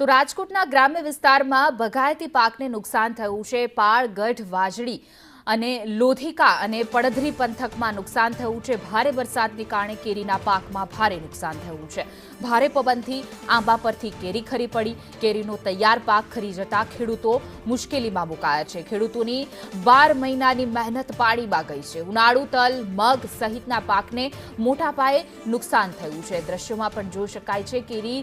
તો રાજકોટના ગ્રામ્ય વિસ્તારમાં બગાયતી પાકને નુકસાન થયું છે। પાળ, ગઢ, વાજડી અને લોધિકા અને પડધરી પંથકમાં નુકસાન થયું છે। ભારે વરસાદને કારણે કેરીના પાકમાં ભારે નુકસાન થયું છે। ભારે પવનથી આંબા પરથી કેરી ખરી પડી। કેરીનો તૈયાર પાક ખરી જતા ખેડૂતો મુશ્કેલીમાં મુકાયા છે। ખેડૂતોની 12 મહિનાની મહેનત પાણીમાં ગઈ છે। ઉનાળુ તલ, મગ સહિતના પાકને મોટા પાયે નુકસાન થયું છે। દ્રશ્યોમાં પણ જોઈ શકાય છે કેરી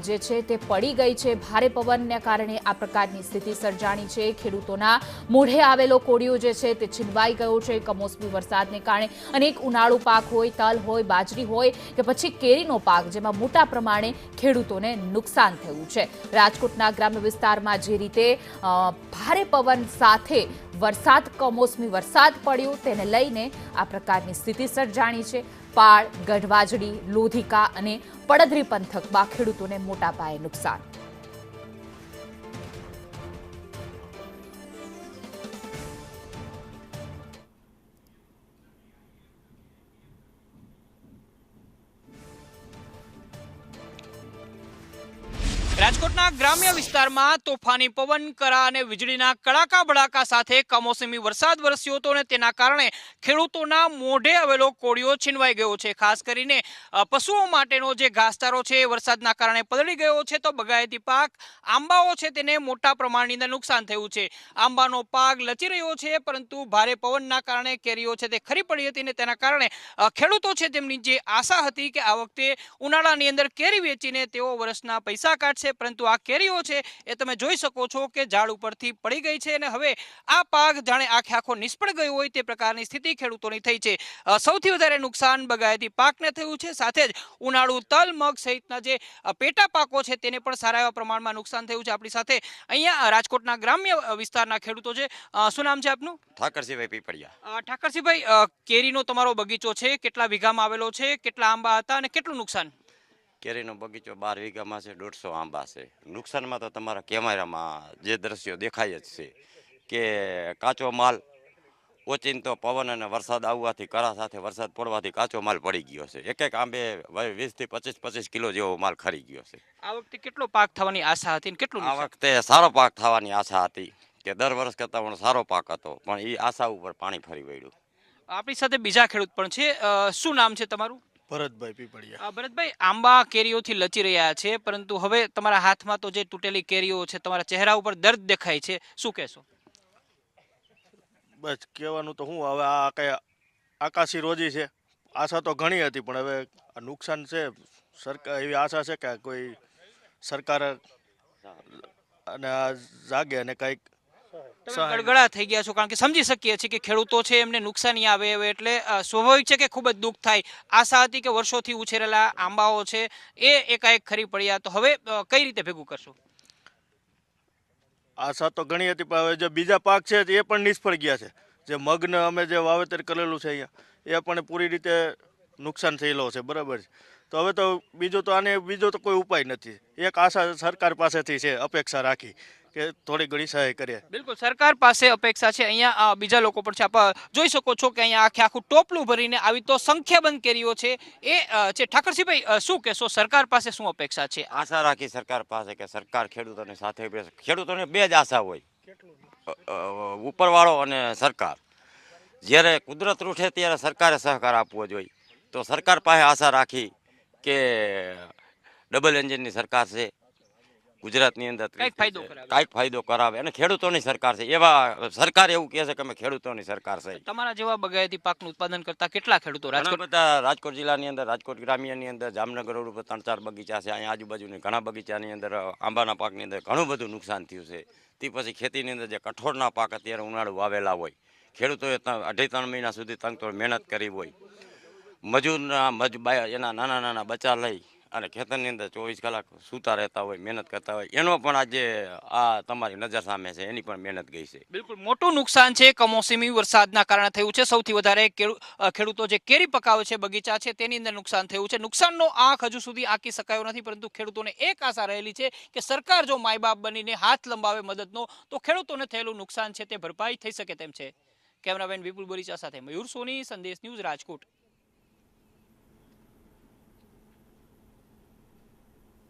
જે છે તે પડી ગઈ છે। ભારે પવનને કારણે આ પ્રકારની સ્થિતિ સર્જાણી છે। ખેડૂતોના મોઢે આવેલો કોળિયો જે છે તે છીનવાઈ ગયો છે। કમોસમી વરસાદને કારણે અનેક ઉનાળુ પાક હોય, તલ હોય, બાજરી હોય કે પછી કેરીનો પાક, જેમાં મોટા પ્રમાણે ખેડૂતોને નુકસાન થયું છે। રાજકોટના ગ્રામ્ય વિસ્તારમાં જે રીતે ભારે પવન સાથે વરસાદ, કમોસમી વરસાદ પડ્યો તેને લઈને આ પ્રકારની સ્થિતિ સર્જાણી છે। પાળ, ગઢવાજડી, લોધિકા અને પડધરી પંથકમાં ખેડૂતોને મોટા પાયે નુકસાન। રાજકોટના ગ્રામ્ય વિસ્તારમાં તોફાની પવન, કરા અને વીજળીના કડાકા ભડાકા સાથે કમોસમી વરસાદ વરસ્યો હતો અને તેના કારણે ખેડૂતોના મોઢે આવેલો કોળિયો છીનવાઈ ગયો છે। ખાસ કરીને પશુઓ માટેનો જે ઘાસચારો છે એ વરસાદના કારણે પલળી ગયો છે। તો બગાયતી પાક આંબાઓ છે તેને મોટા પ્રમાણની અંદર નુકસાન થયું છે। આંબાનો પાક લચી રહ્યો છે, પરંતુ ભારે પવનના કારણે કેરીઓ છે તે ખરી પડી હતી અને તેના કારણે ખેડૂતો છે તેમની જે આશા હતી કે આ વખતે ઉનાળાની અંદર કેરી વેચીને તેઓ વર્ષના પૈસા કાઢશે, પરંતુ આ કેરીઓ છે એ તમે જોઈ શકો છો કે ઝાડ ઉપરથી પડી ગઈ છે અને હવે આ પાક જાણે આખે આખો નિષ્ફળ ગયો હોય તે પ્રકારની સ્થિતિ ખેડૂતોની થઈ છે। સૌથી વધારે નુકસાન બગાયતી પાકને થયું છે, સાથે જ ઉનાળુ તલ, મગ સહિતના જે પેટા પાકો છે તેને પણ સારા એવા પ્રમાણમાં નુકસાન થયું છે। આપણી સાથે અહીંયા રાજકોટના ગ્રામ્ય વિસ્તારના ખેડૂતો છે। શું નામ છે આપનું? ઠાકરસિંહભાઈ પીપળિયા। ઠાકરસિંહભાઈ, કેરીનો તમારો બગીચો છે, કેટલા વીઘામાં આવેલો છે, કેટલા આંબા હતા અને કેટલું નુકસાન? કેરીનો બગીચો 12 વીઘામાં છે, 150 આંબા છે। નુકસાનમાં તો તમારા કેમેરામાં જે દ્રશ્યો દેખાય જ છે કે કાચો માલ ઓચિંતો પવન અને વરસાદ આવવાથી, કરા સાથે વરસાદ પડવાથી કાચો માલ પડી ગયો છે। એક એક આંબે 20 થી 25 કિલો જેવો માલ ખરી ગયો છે। આ વખતે કેટલો પાક થવાની આશા હતી અને કેટલું આ નુકસાન? વખતે સારો પાક થવાની આશા હતી કે દર વર્ષ કરતાં પણ સારો પાક હતો, પણ એ આશા ઉપર પાણી ફરી વળ્યું। આપણી સાથે બીજા ખેડૂત પણ છે। શું નામ છે તમારું? ભરતભાઈ પીપળિયા। ભરતભાઈ, આંબા કેરીઓથી લચી રહ્યા છે, પરંતુ હવે તમારા હાથમાં તો જે તૂટેલી કેરીઓ છે, તમારા ચહેરા ઉપર દર્દ દેખાય છે, શું કહેશો? બસ કહેવાનું તો હું, હવે આ કઈ આકાશી રોજી છે। આશા તો ઘણી હતી, પણ હવે આ નુકસાન છે। સરકાર એવી આશા છે કે કોઈ સરકાર અને આ જાગે અને કંઈક તમે ગડગડા થઈ ગયા છો, કારણ કે સમજી શકીએ છીએ કે ખેડૂતો છે એમને નુકસાની આવે એટલે સ્વાભાવિક છે કે ખૂબ જ દુઃખ થાય। આશા હતી કે વર્ષોથી ઉછેરેલા આંબાઓ છે એ એકાએક ખરી પડ્યા, તો હવે કઈ રીતે ભેગું કરશો? આશા તો ઘણી હતી, પણ હવે જે બીજા પાક છે એ પણ નિષ્ફળ ગયા છે। જે મગને અમે જે વાવેતર કરેલું છે અહીંયા, એ પણ પૂરી રીતે નુકસાન થયેલો છે, બરાબર છે। તો હવે તો બીજો તો કોઈ ઉપાય નથી। એક આશા સરકાર પાસેથી છે, અપેક્ષા રાખી કે થોડી ઘણી સહાય કરે। બિલકુલ, સરકાર પાસે અપેક્ષા છે। અહીંયા બીજા લોકો પણ છે, આપ જોઈ શકો છો કે અહીંયા આખે આખું ટોપલું ભરીને આવી તો સંખ્યાબંધ કેરીઓ છે એ છે। ઠાકરસિંહભાઈ, શું કહેશો, સરકાર પાસે શું અપેક્ષા છે? આશા રાખી સરકાર પાસે કે સરકાર ખેડૂતોની સાથે બેસે। ખેડૂતોને બે જ આશા હોય, ઉપરવાળો અને સરકાર। જ્યારે કુદરત રૂઠે ત્યારે સરકારે સહકાર આપવો જોઈએ। તો સરકાર પાસે આશા રાખી કે ડબલ એન્જિનની સરકાર છે ગુજરાતની અંદર, કંઈક ફાયદો કરાવે અને ખેડૂતોની સરકાર છે। એવા સરકાર એવું કહે છે કે અમે ખેડૂતોની સરકાર છે। તમારા જેવા બગાયતી પાકનું ઉત્પાદન કરતા કેટલા ખેડૂતો ઘણા બધા રાજકોટ જિલ્લાની અંદર, રાજકોટ ગ્રામ્યની અંદર, જામનગર રોડ ઉપર 3-4 બગીચા છે। અહીંયા આજુબાજુની ઘણા બગીચાની અંદર આંબાના પાકની અંદર ઘણું બધું નુકસાન થયું છે। તે પછી ખેતીની અંદર જે કઠોળના પાક અત્યારે ઉનાળુ વાવેલા હોય, ખેડૂતોએ 2.5-3 મહિના સુધી તંગતોડ મહેનત કરી હોય, મજૂરના એના નાના નાના બચ્ચા લઈ અને ખેતરની અંદર 24 કલાક સૂતા રહેતા હોય, મહેનત કરતા હોય, એનો પણ આજે આ તમારી નજર સામે છે, એની પણ મહેનત ગઈ છે। બિલકુલ મોટું નુકસાન છે કમોસમી વરસાદના કારણે થયું છે। સૌથી વધારે ખેડૂતો જે કેરી પકાવે છે, બગીચા છે, તેની અંદર નુકસાન થયું છે। નુકસાનનો આંક હજુ સુધી આંકી શકાયો નથી, પરંતુ ખેડૂતોને એક આશા રહેલી છે કે સરકાર જો માય બાપ બનીને હાથ લંબાવે મદદનો, તો ખેડૂતોને થયેલું નુકસાન છે તે ભરપાઈ થઈ શકે તેમ છે। કેમેરામેન વિપુલ બોરીચા સાથે મયુર સોની, સંદેશ ન્યૂઝ, રાજકોટ।